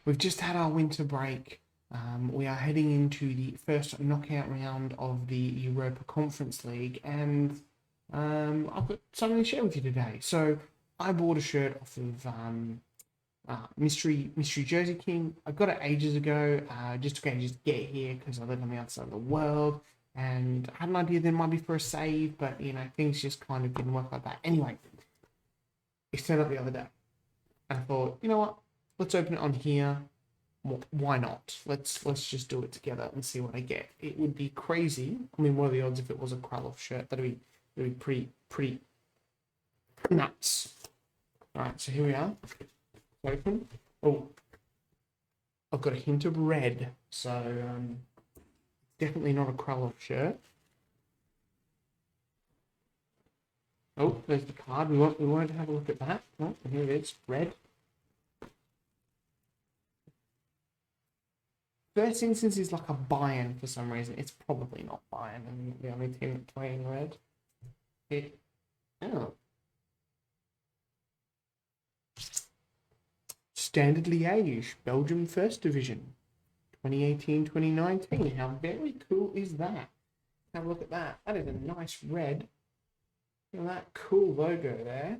We've just had our winter break. We are heading into the first knockout round of the Europa Conference League, and I've got something to share with you today. So I bought a shirt off of Mystery Jersey King. I got it ages ago. Just took ages to get here because I live on the outside of the world, and I had an idea there might be for a save, but things just kind of didn't work like that. Anyway, it turned up the other day, and I thought, you know what? Let's open it on here. Why not? Let's just do it together and see what I get. It would be crazy. I mean, what are the odds if it was a Krylov shirt? That'd be pretty nuts. All right, so here we are. Open. Oh, I've got a hint of red, so definitely not a Krylov shirt. Oh, there's the card. We won't have a look at that. Oh, here it is, red. First instance is like a Bayern for some reason. It's probably not Bayern, and the only team that's playing red. Standard Liège, Belgium First Division, 2018-2019. How very cool is that? Have a look at that. That is a nice red. Look at that cool logo there.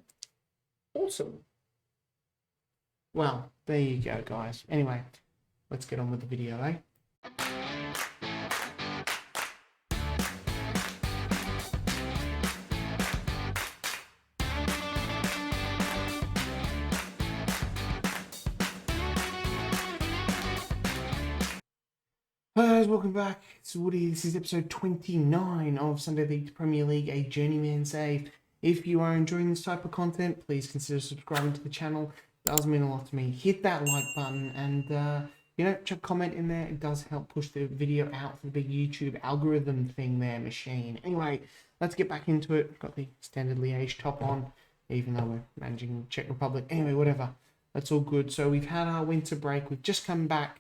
Awesome. Well, there you go, guys. Anyway, let's get on with the video, eh? Hi guys, welcome back. It's Woody. This is episode 29 of Sunday League Premier League, a journeyman save. If you are enjoying this type of content, please consider subscribing to the channel. It does mean a lot to me. Hit that like button and chuck a comment in there. It does help push the video out for the big YouTube algorithm thing there, machine. Anyway, let's get back into it. I've got the Standard Liège top on, even though we're managing Czech Republic. Anyway, whatever. That's all good. So we've had our winter break. We've just come back.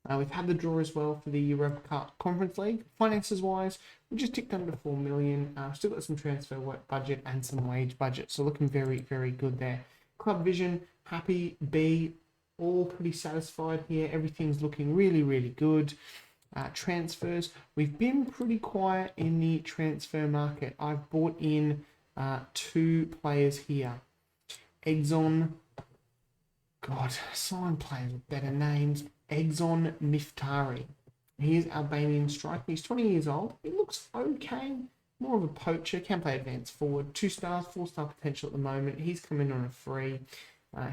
We've had the draw as well for the Europa Cup Conference League. Finances wise, we just ticked under 4 million. Still got some transfer work budget and some wage budget. So looking very, very good there. Club vision, happy. B, all pretty satisfied here. Everything's looking really, really good. Transfers, we've been pretty quiet in the transfer market. I've bought in 2 players here. Exxon, God, sign players with better names. Exxon Miftari. He is Albanian striker. He's 20 years old. He looks okay. More of a poacher. Can play advanced forward. 2 stars, 4-star potential at the moment. He's coming on a free.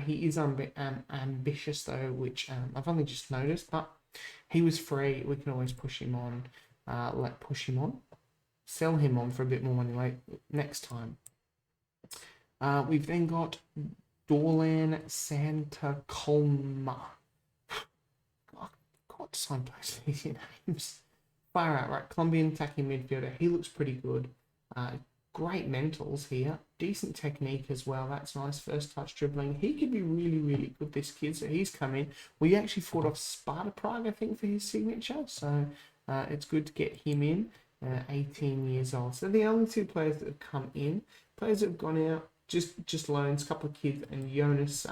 He is ambitious though, which I've only just noticed. But he was free. We can always push him on. Sell him on for a bit more money next time. We've then got Dorlan Santa Colma. God, sign players easy names. Fire out, right? Colombian attacking midfielder. He looks pretty good. Great mentals here. Decent technique as well. That's nice. First touch dribbling. He could be really, really good, this kid. So he's come in. We actually fought off Sparta Prague, I think, for his signature. So it's good to get him in. 18 years old. So the only 2 players that have come in. Players that have gone out. Just loans, a couple of kids, and Jonas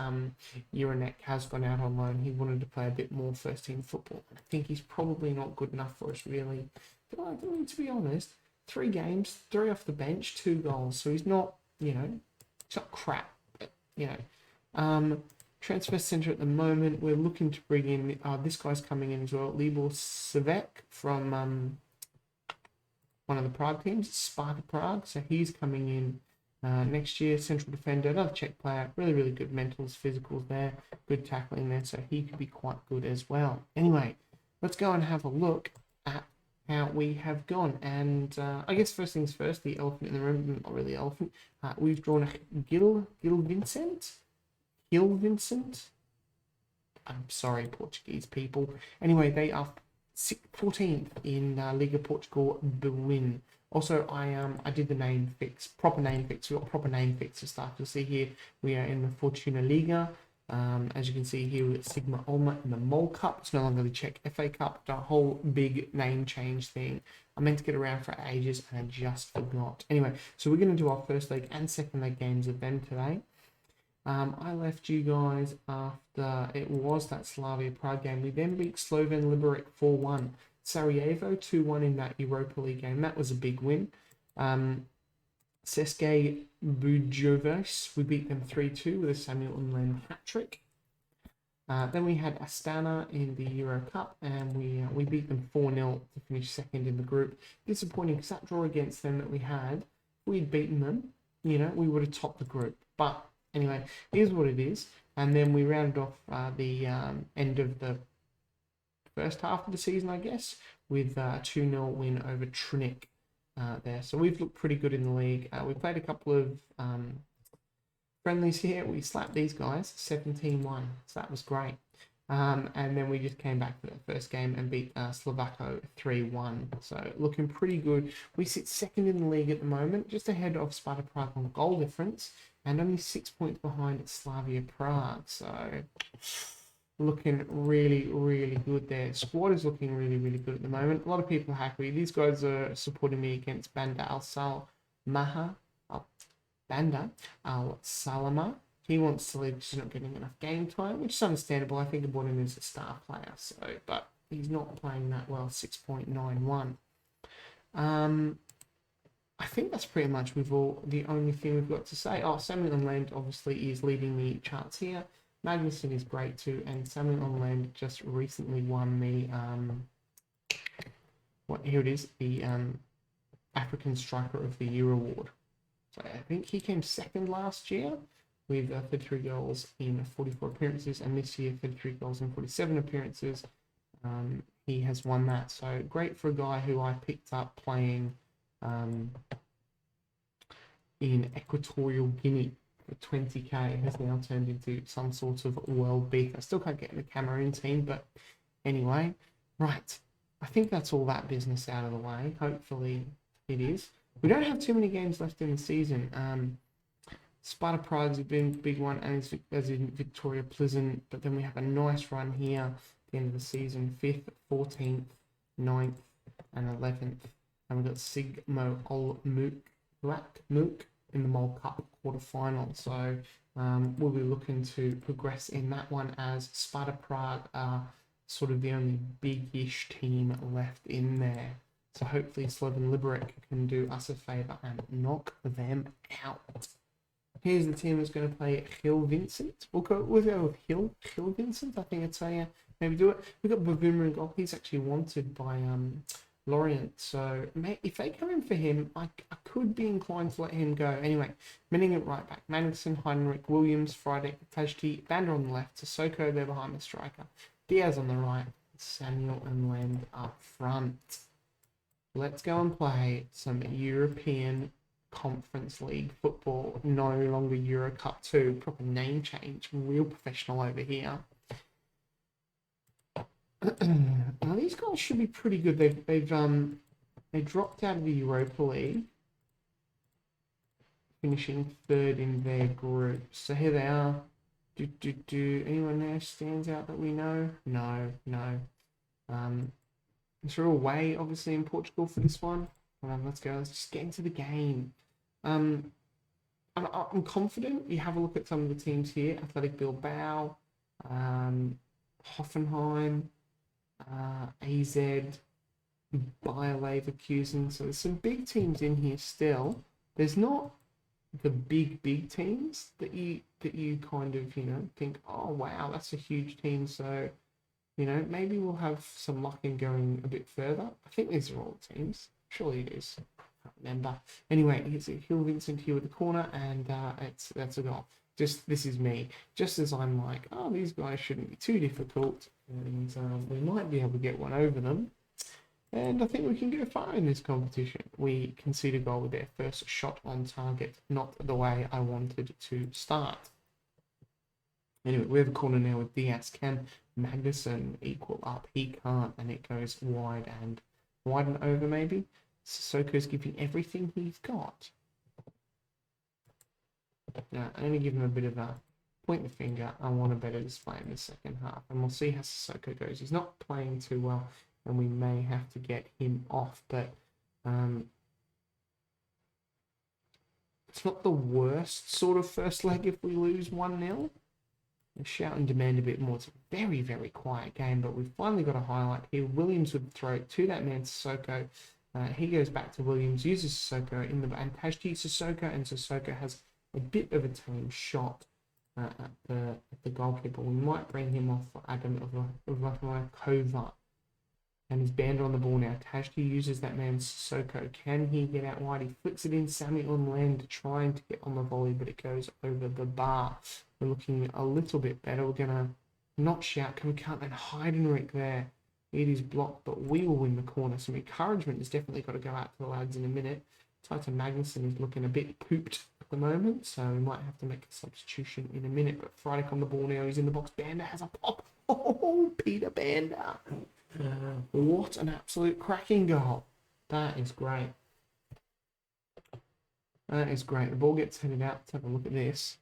Uranek has gone out on loan. He wanted to play a bit more first team football. I think he's probably not good enough for us, really. But I mean, to be honest, 3 games, 3 off the bench, 2 goals. So he's not, he's not crap. But, transfer centre at the moment, we're looking to bring in, this guy's coming in as well, Libor Savek from one of the Prague teams, Sparta Prague. So he's coming in. Next year, central defender, another Czech player, really, really good mentals, physicals there, good tackling there, so he could be quite good as well. Anyway, let's go and have a look at how we have gone. And I guess first things first, the elephant in the room, not really elephant, we've drawn a Gil Vincent. I'm sorry, Portuguese people. Anyway, they are 14th in Liga Portugal Berlin. Also, I did the name fix, proper name fix. We've got proper name fix to start. You'll see here we are in the Fortuna Liga. As you can see here, we've got Sigma Ulma in the Mole Cup. It's no longer the Czech FA Cup. The whole big name change thing. I meant to get around for ages and I just forgot. Anyway, so we're going to do our first leg and second leg games of them today. I left you guys after it was that Slavia Prague game. We then beat Slovan Liberec 4-1. Sarajevo 2-1 in that Europa League game. That was a big win. Ceske Bujovic, we beat them 3-2 with a Samuel Unlen hat-trick. Then we had Astana in the Euro Cup, and we beat them 4-0 to finish second in the group. Disappointing because that draw against them that we had, if we'd beaten them, we would have topped the group. But anyway, here's what it is. And then we rounded off the end of the first half of the season, I guess, with a 2-0 win over Trinec there. So we've looked pretty good in the league. We played a couple of friendlies here. We slapped these guys 17-1, so that was great. And then we just came back for the first game and beat Slovako 3-1. So looking pretty good. We sit second in the league at the moment, just ahead of Sparta Prague on goal difference, and only 6 points behind Slavia Prague. So looking really, really good there. Squad is looking really, really good at the moment. A lot of people are happy. These guys are supporting me against Banda Al-Salama. He wants to leave, just not getting enough game time, which is understandable. I think I bought him as a star player, but he's not playing that well. 6.91. I think that's pretty much the only thing we've got to say. Oh, Samuel Unland obviously is leading the charts here. Magnuson is great too, and Samuel Unland just recently won the the African Striker of the Year award. So I think he came second last year with 33 goals in 44 appearances, and this year 33 goals in 47 appearances. He has won that, so great for a guy who I picked up playing in Equatorial Guinea for 20k, has now turned into some sort of world beat. I still can't get in the Cameroon team, but anyway, right. I think that's all that business out of the way. Hopefully it is. We don't have too many games left in the season. Sparta Prague's a big one, and as in Victoria Pleasant, but then we have a nice run here at the end of the season, 5th, 14th, 9th, and 11th. And we've got Sigmo Mook in the Mole Cup quarterfinal. So we'll be looking to progress in that one, as Sparta Prague are sort of the only big-ish team left in there. So hopefully Slovan Liberec can do us a favour and knock them out. Here's the team that's going to play Gil Vincent. We'll go with Gil Vincent. I think it's maybe do it. We've got Bavuma in goal. He's actually wanted by Lorient. So if they come in for him, I could be inclined to let him go. Anyway, Menning at right back. Magnuson, Heinrich, Williams, Friday, Tajti, Bander on the left, Sissoko there behind the striker, Diaz on the right, Samuel and Land up front. Let's go and play some European Conference League football. No longer Euro Cup 2. Proper name change. Real professional over here. Now these guys should be pretty good. They dropped out of the Europa League, finishing 3rd in their group. So here they are. Do anyone there stands out that we know? No. It's real away, obviously, in Portugal for this one. Let's go. Let's just get into the game. I'm confident. You have a look at some of the teams here. Athletic Bilbao, Hoffenheim, AZ, Bayer Leverkusen. So there's some big teams in here still. There's not the big teams that you kind of, think, oh, wow, that's a huge team. So, maybe we'll have some luck in going a bit further. I think these are all teams. Surely it is. I can't remember. Anyway, here's Gil Vincent here with the corner, and that's a goal. This is me. Just as I'm like, oh, these guys shouldn't be too difficult, and we might be able to get one over them. And I think we can go far in this competition. We concede a goal with their first shot on target, not the way I wanted to start. Anyway, we have a corner now with Diaz. Can Magnuson equal up? He can't, and it goes wide and over maybe. Sissoko's giving everything he's got. Now, I'm going to give him a bit of a point the finger. I want a better display in the second half, and we'll see how Sissoko goes. He's not playing too well, and we may have to get him off, but it's not the worst sort of first leg if we lose 1-0. Shout and demand a bit more. It's a very, very quiet game, but we've finally got a highlight here. Williams would throw it to that man, Sissoko. He goes back to Williams, uses Sissoko in the and Tashti Sissoko, and Sissoko has a bit of a team shot at the goalkeeper. We might bring him off for Adam Uvakova. And he's banned on the ball now. Tashti uses that man Sissoko. Can he get out wide? He flicks it in Sammy on land, trying to get on the volley, but it goes over the bar. We're looking a little bit better. We're going to not shout. Can we cut that Heidenreich there? It is blocked, but we will win the corner. Some encouragement has definitely got to go out to the lads in a minute. Titan Magnuson is looking a bit pooped at the moment, so we might have to make a substitution in a minute. But Friedrich on the ball now. He's in the box. Banda has a pop. Oh, Peter Banda. What an absolute cracking goal. That is great. That is great. The ball gets headed out. Let's have a look at this.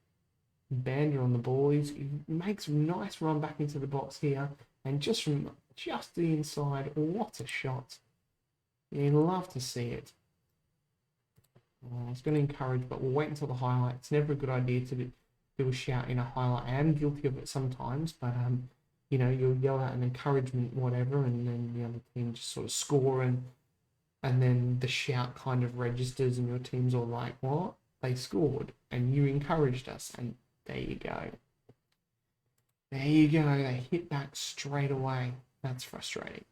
Banda on the ball. He makes a nice run back into the box here. And just from just the inside, what a shot. You'd love to see it. I was going to encourage, but we'll wait until the highlight. It's never a good idea to do a shout in a highlight. I am guilty of it sometimes, but you know, you'll yell out an encouragement, whatever, and then the other team just sort of score, and then the shout kind of registers, and your team's all like, what? They scored, and you encouraged us, and there you go. There you go. They hit back straight away. That's frustrating.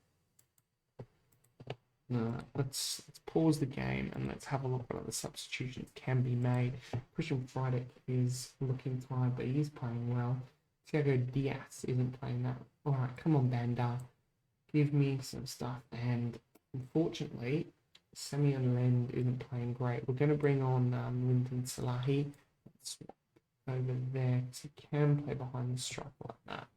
Let's pause the game and let's have a look at other substitutions can be made. Christian Friedrich is looking tired, but he is playing well. Thiago Diaz isn't playing that. All right, come on, Banda. Give me some stuff. And unfortunately, Semyon Lend isn't playing great. We're going to bring on Lyndon Salahi. Let's swap over there because he can play behind the striker like that.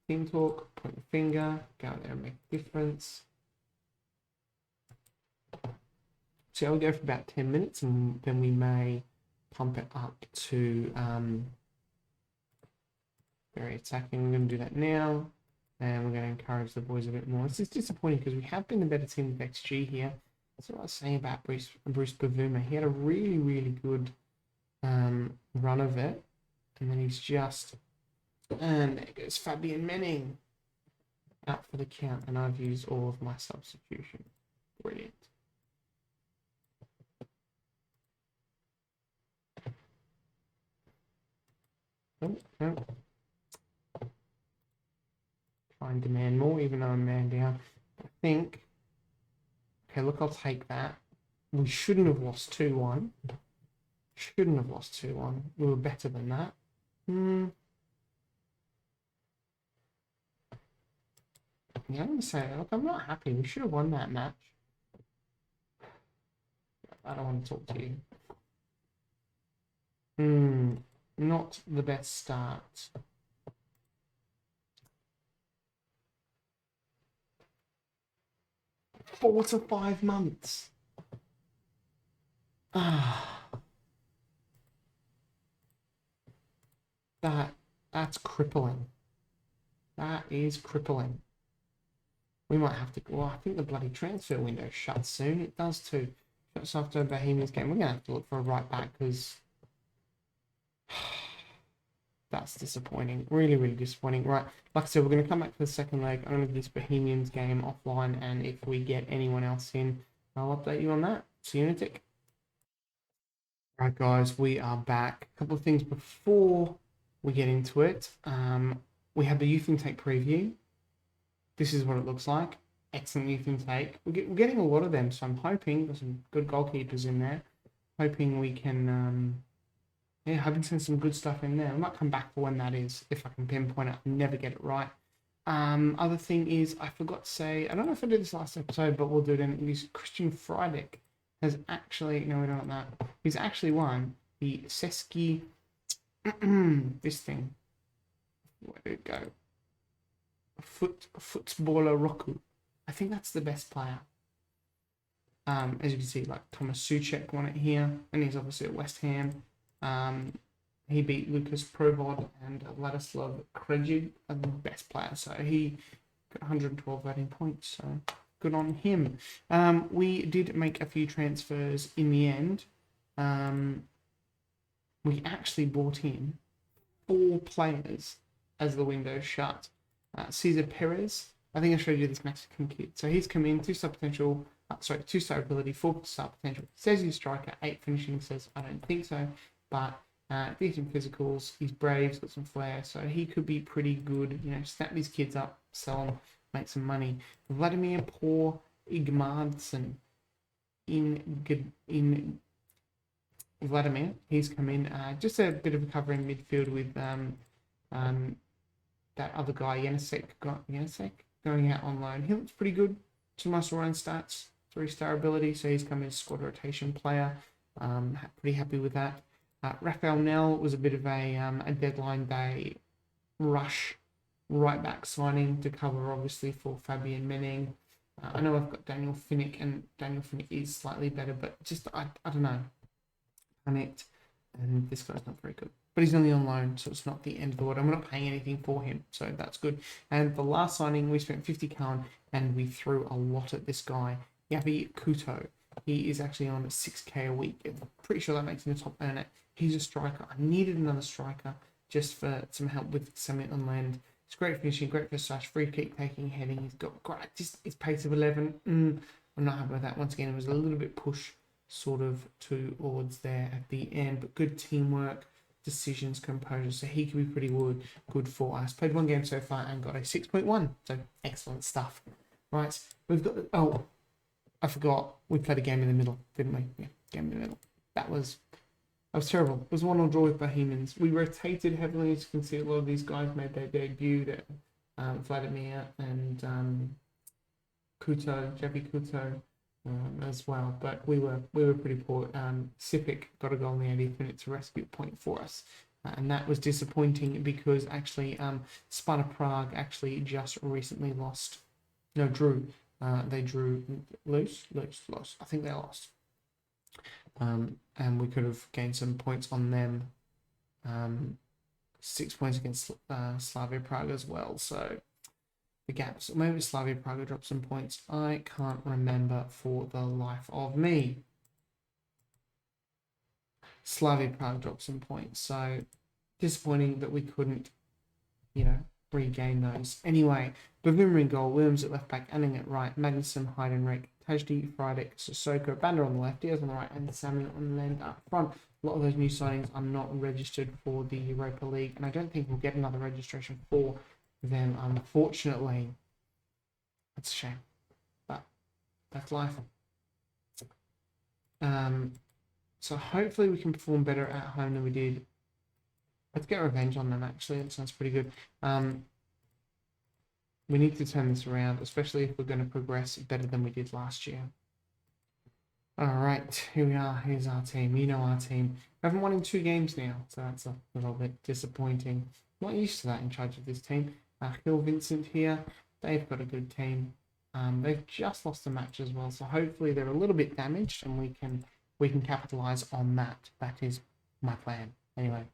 Team talk, point the finger, go out there and make a difference. So I'll go for about 10 minutes and then we may pump it up to very attacking. We're going to do that now, and we're going to encourage the boys a bit more. It's just disappointing because we have been the better team with XG here. That's what I was saying about Bruce Bavuma. He had a really, really good run of it, and then he's just, and there goes Fabian Menning out for the count, and I've used all of my substitution. Brilliant. Oh, no. Try and demand more, even though I'm man down. I think, okay, look, I'll take that. We shouldn't have lost 2-1. Shouldn't have lost 2-1. We were better than that. Yeah, I'm going to say, look, I'm not happy. We should have won that match. I don't want to talk to you. Not the best start. Four to 5 months. That's crippling. That is crippling. We might have to. Well, I think the bloody transfer window shuts soon. It does too. Shuts after Bohemians game. We're gonna have to look for a right back because that's disappointing. Really, really disappointing. Right, like I said, we're going to come back to the second leg. I'm going to do this Bohemians game offline, and if we get anyone else in, I'll update you on that. See you in a tick. Right, guys, we are back. A couple of things before we get into it. We have the youth intake preview. This is what it looks like. Excellent youth intake. We're getting a lot of them, so I'm hoping there's some good goalkeepers in there. Hoping we can... yeah, hoping to send some good stuff in there. I might come back for when that is, if I can pinpoint it. I never get it right. Other thing is, I forgot to say, I don't know if I did this last episode, but we'll do it in this. Christian Friedrich has actually, no, we don't want that. He's actually won the Seski, this thing. Where did it go? Footballer Roku. I think that's the best player. As you can see, like Thomas Souček won it here, and he's obviously at West Ham. He beat Lucas Provod and Ladislav Krejci, the best player. So he got 112 voting points. So good on him. We did make a few transfers in the end. we actually brought in 4 players as the window shut. Cesar Perez, I think I showed you this Mexican kid. So he's come in, 2-star potential, 2-star ability, 4-star potential. Says he's a striker, 8 finishing, says I don't think so, but decent physicals, he's brave, he's got some flair, so he could be pretty good. You know, snap these kids up, sell them, make some money. Vladimir Poor Igmadsson in Vladimir, he's come in, just a bit of a cover in midfield with that other guy, Janicek going out on loan. He looks pretty good. 2 nice run stats, 3-star ability, so he's come in as squad rotation player. Pretty happy with that. Rafael Nell was a bit of a deadline day rush right back signing to cover, obviously, for Fabian Menning. I know I've got Daniel Finnick, and Daniel Finnick is slightly better, but just, I don't know. Panicked, and this guy's not very good. But he's only on loan, so it's not the end of the world. I'm not paying anything for him, so that's good. And the last signing, we spent 50k on, and we threw a lot at this guy, Yavi Kuto. He is actually on 6k a week. I'm pretty sure that makes him a top earner. He's a striker. I needed another striker just for some help with something on land. It's great finishing, great first slash, free kick taking, heading. He's got great, just his pace of 11. I'm not happy with that. Once again, it was a little bit push sort of towards there at the end, but good teamwork, decisions, composure, so he could be pretty good for us. Played 1 game so far and got a 6.1, so excellent stuff. Right, we've got, I forgot, we played a game in the middle, didn't we? Yeah, game in the middle. That was terrible. It was 1-1 draw with Bohemians. We rotated heavily, as you can see. A lot of these guys made their debut. Vladimir and Javi Kuto as well. But we were pretty poor. Sipic got a goal in the 80th minute to rescue a point for us. And that was disappointing because actually Sparta Prague actually just recently drew. They drew lost. I think they lost. And we could have gained some points on them. 6 points against Slavia Prague as well. So the gaps. Maybe Slavia Prague dropped some points. I can't remember for the life of me. Slavia Prague dropped some points. So disappointing that we couldn't, regain those. Anyway, Bavuma in goal, Williams at left back, Anning at right, Magnuson, Heidenreich, Tajdi, Friedek, Sissoko, Bander on the left, Diaz on the right, and Samuel on the left up front. A lot of those new signings are not registered for the Europa League, and I don't think we'll get another registration for them, unfortunately. That's a shame, but that's life. So hopefully we can perform better at home than we did. Let's get revenge on them, actually. That sounds pretty good. We need to turn this around, especially if we're going to progress better than we did last year. All right, here we are. Here's our team. You know our team. We haven't won in 2 games now, so that's a little bit disappointing. Not used to that in charge of this team. Hill Vincent here. They've got a good team. They've just lost a match as well, so hopefully they're a little bit damaged, and we can capitalize on that. That is my plan. Anyway.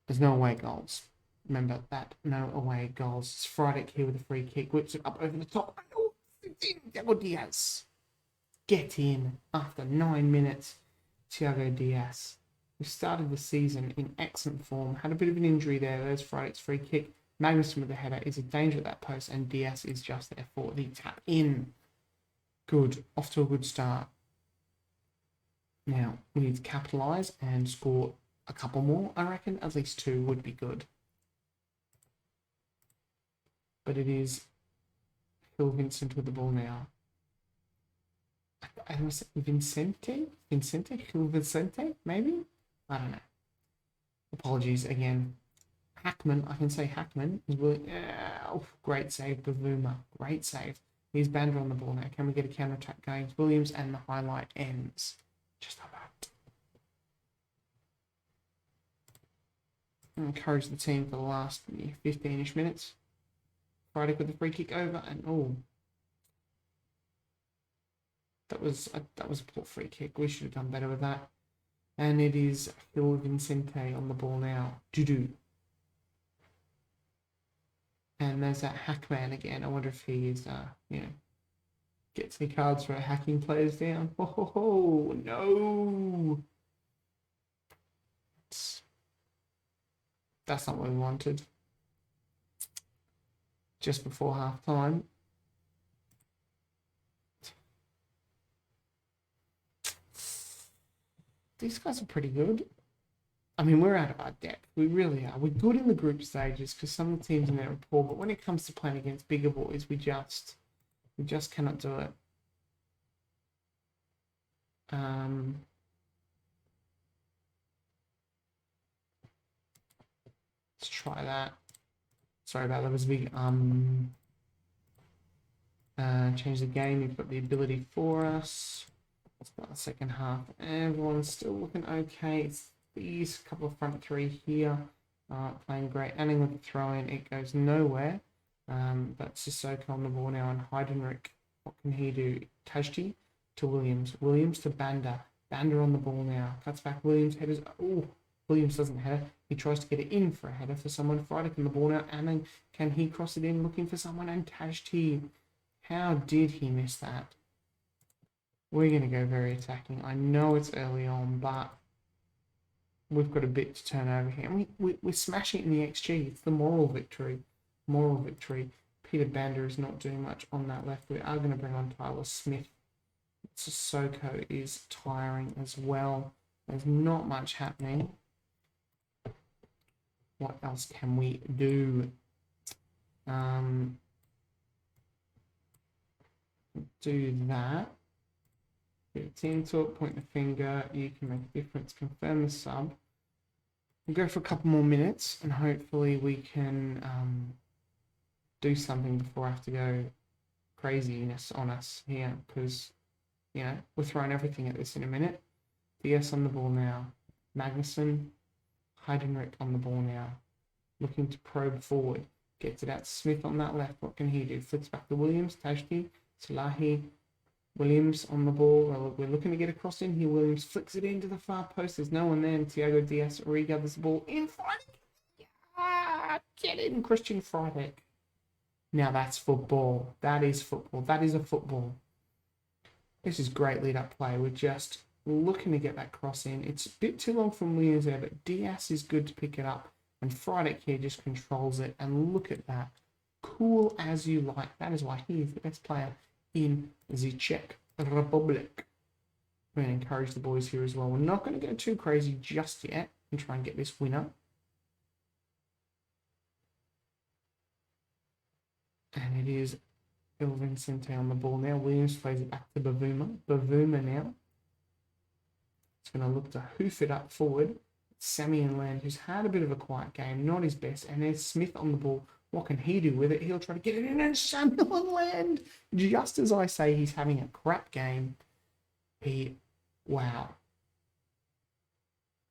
There's no away goals. Remember that. No away goals. It's Friedek here with a free kick. Whips it up over the top. Oh, Thiago Diaz. Get in after 9 minutes. Thiago Diaz. We started the season in excellent form. Had a bit of an injury there. There's Friedek's free kick. Magnuson with the header is a danger at that post. And Diaz is just there for the tap in. Good. Off to a good start. Now, we need to capitalise and score a couple more, I reckon. At least 2 would be good. But it is Phil Vincent with the ball now. I was Vincente, Phil Vincente, maybe? I don't know. Apologies again. Hackman, I can say Hackman is really... great save, Bavuma. Great save. Here's Bander on the ball now. Can we get a counter-attack going? Williams, and the highlight ends. Just about. Encourage the team for the last 15-ish minutes. Friedek with the free kick over, and that was a poor free kick. We should have done better with that. And it is Phil Vincente on the ball now. Dudu. And there's that Hackman again. I wonder if he is, Gets any cards for hacking players down. Oh, no. That's not what we wanted. Just before half time. These guys are pretty good. I mean, we're out of our depth. We really are. We're good in the group stages because some of the teams in there are poor, but when it comes to playing against bigger boys, we just cannot do it. Let's try that. Sorry about that. Was a big change the game. You've got the ability for us. It's about the second half. Everyone's still looking okay. It's these couple of front three here playing great. Ending with the throw in, it goes nowhere. But Sissoko on the ball now, and Heidenreich. What can he do? Tajti to Williams. Williams to Banda. Banda on the ball now. Cuts back. Williams headers. Oh, Williams doesn't header. He tries to get it in for a header for someone. Friedrich on the ball now. And then can he cross it in looking for someone? And Tajti. How did he miss that? We're going to go very attacking. I know it's early on, but we've got a bit to turn over here. And we're smashing it in the XG. It's the moral victory. Moral victory. Peter Banda is not doing much on that left. We are going to bring on Tyler Smith. Sissoko is tiring as well. There's not much happening. What else can we do? Do that. Team talk, point the finger. You can make a difference. Confirm the sub. We'll go for a couple more minutes and hopefully we can do something before I have to go craziness on us here because, you know, we're throwing everything at this in a minute. DS on the ball now. Magnuson, Heidenreich on the ball now. Looking to probe forward. Gets it out. Smith on that left. What can he do? Flicks back to Williams, Tajti, Salahi. Williams on the ball. We're looking to get across in here. Williams flicks it into the far post. There's no one there. And Thiago Diaz regathers the ball in Friedrich. Yeah, get in, Christian Friedrich. Now that's football. That is football. That is a football. This is great lead-up play. We're just looking to get that cross in. It's a bit too long from Williams there, but Diaz is good to pick it up. And Friedrich here just controls it. And look at that. Cool as you like. That is why he is the best player in the Czech Republic. We're going to encourage the boys here as well. We're not going to go too crazy just yet and try and get this winner. And it is Il Vincente on the ball now. Williams plays it back to Bavuma. Bavuma now. It's going to look to hoof it up forward. Sammy and Land, who's had a bit of a quiet game, not his best. And there's Smith on the ball. What can he do with it? He'll try to get it in, and Samuel and Land, just as I say he's having a crap game, wow.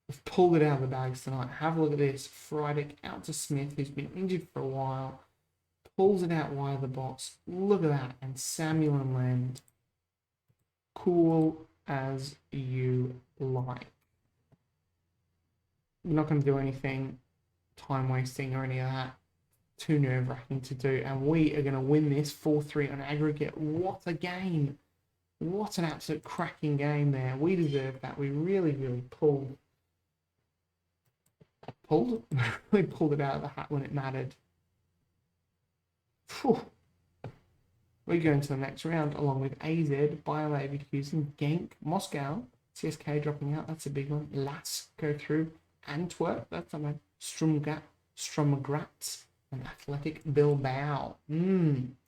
We've pulled it out of the bags tonight. Have a look at this. Friedrich out to Smith, who's been injured for a while. Pulls it out wide of the box. Look at that. And Samuel and Land. Cool as you like. We're not going to do anything time wasting or any of that. Too nerve-wracking to do, and we are going to win this 4-3 on aggregate. What a game! What an absolute cracking game there. We deserve that. We really pulled really pulled it out of the hat when it mattered. Whew. We go into the next round along with AZ, Bayer Leverkusen, Genk, Moscow, CSK dropping out. That's a big one. Lask go through. Antwerp, that's on Stromgratz. And Athletic Bilbao.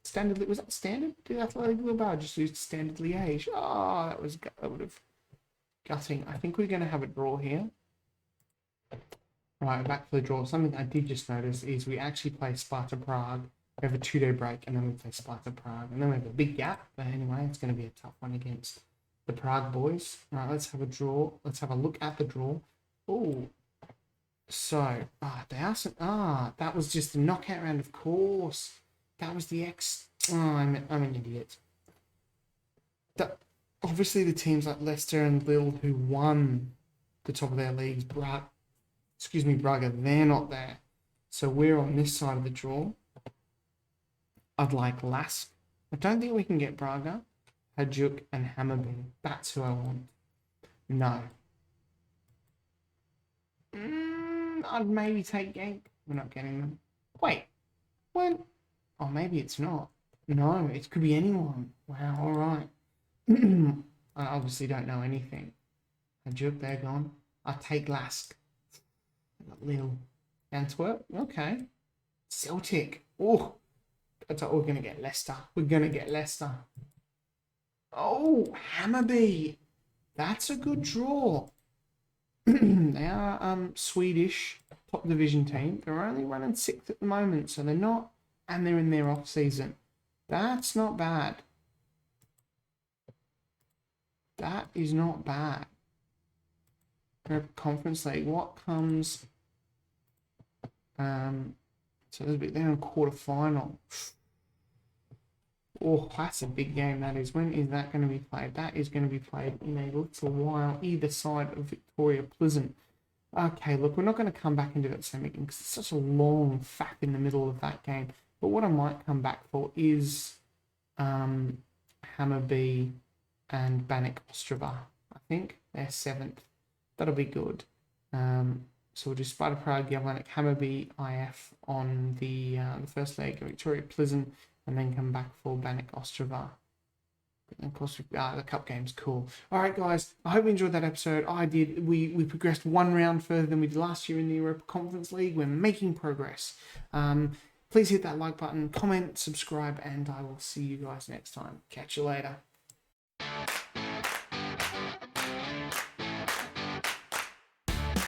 Standard, was that standard? Did Athletic Bilbao just use Standard Liège? Oh, that would have gutting. I think we're going to have a draw here. Right, back for the draw. Something I did just notice is we actually play Sparta Prague. We have a 2-day break, and then we play Sparta Prague. And then we have a big gap. But anyway, it's going to be a tough one against the Prague boys. Right, let's have a draw. Let's have a look at the draw. Oh. So, that was just the knockout round, of course. That was the I'm an idiot. Obviously, the teams like Leicester and Lille who won the top of their leagues, Braga, they're not there. So we're on this side of the draw. I'd like Lask. I don't think we can get Braga. Hajduk and Hammarby. That's who I want. No. I'd maybe take Genk. We're not getting them. Wait. When? Oh, maybe it's not. No, it could be anyone. Wow, all right. I obviously don't know anything. Hajduk, they're gone. I'll take Lask. Lille. Antwerp. Okay. Celtic. Oh, I thought we're going to get Leicester. We're going to get Leicester. Oh, Hammarby. That's a good draw. They are Swedish top division team. They're only running 6th at the moment, so they're not, and they're in their off season. That's not bad. That is not bad. Conference League. What comes? So there's a bit there in quarter-final. Oh, that's a big game, that is. When is that going to be played? That is going to be played in a little while, either side of Victoria Pleasant. Okay, look, we're not going to come back into that same game because it's such a long fact in the middle of that game. But what I might come back for is Hammarby and Banik Ostrava. I think they're 7th. That'll be good. So we'll do Sparta Prague, Javlanic, Hammarby, IF on the first leg, Victoria Pleasant, and then come back for Banik Ostrava. And of course, the cup game's cool. All right, guys, I hope you enjoyed that episode. I did. We progressed one round further than we did last year in the Europa Conference League. We're making progress. Please hit that like button, comment, subscribe, and I will see you guys next time. Catch you later.